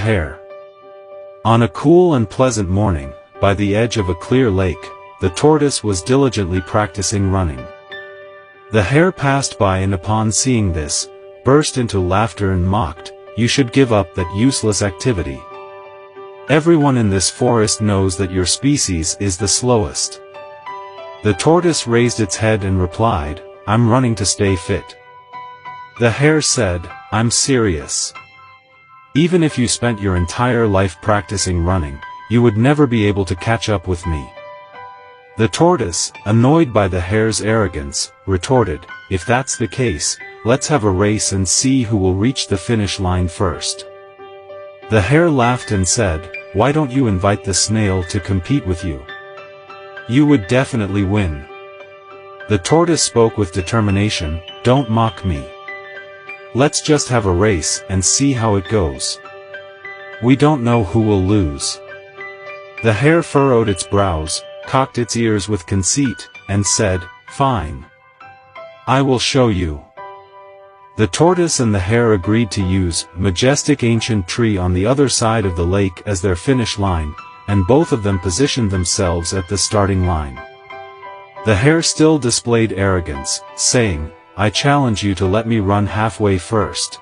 Hare. On a cool and pleasant morning, by the edge of a clear lake, the tortoise was diligently practicing running. The hare passed by and upon seeing this, burst into laughter and mocked, "You should give up that useless activity. Everyone in this forest knows that your species is the slowest." The tortoise raised its head and replied, "I'm running to stay fit." The hare said, "I'm serious. Even if you spent your entire life practicing running, you would never be able to catch up with me." The tortoise, annoyed by the hare's arrogance, retorted, "If that's the case, let's have a race and see who will reach the finish line first." The hare laughed and said, "Why don't you invite the snail to compete with you? You would definitely win." The tortoise spoke with determination, "Don't mock me. Let's just have a race and see how it goes. We don't know who will lose." The hare furrowed its brows, cocked its ears with conceit, and said, "Fine. I will show you." The tortoise and the hare agreed to use majestic ancient tree on the other side of the lake as their finish line, and both of them positioned themselves at the starting line. The hare still displayed arrogance, saying, "I challenge you to let me run halfway first."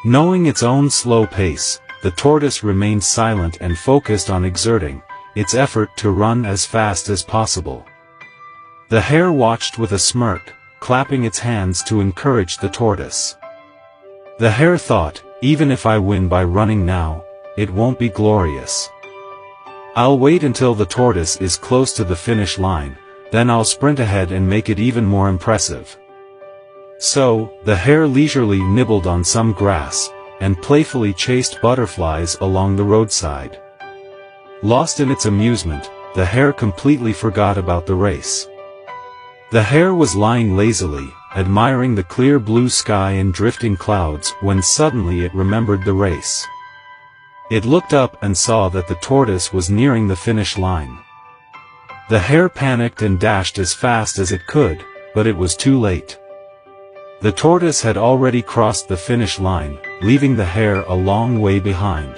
Knowing its own slow pace, the tortoise remained silent and focused on exerting its effort to run as fast as possible. The hare watched with a smirk, clapping its hands to encourage the tortoise. The hare thought, "Even if I win by running now, it won't be glorious. I'll wait until the tortoise is close to the finish line, then I'll sprint ahead and make it even more impressive." So, the hare leisurely nibbled on some grass, and playfully chased butterflies along the roadside. Lost in its amusement, the hare completely forgot about the race. The hare was lying lazily, admiring the clear blue sky and drifting clouds, when suddenly it remembered the race. It looked up and saw that the tortoise was nearing the finish line. The hare panicked and dashed as fast as it could, but it was too late. The tortoise had already crossed the finish line, leaving the hare a long way behind.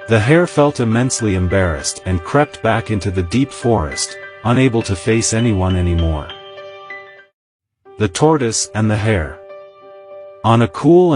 The hare felt immensely embarrassed and crept back into the deep forest, unable to face anyone anymore. The tortoise and the hare. On a cool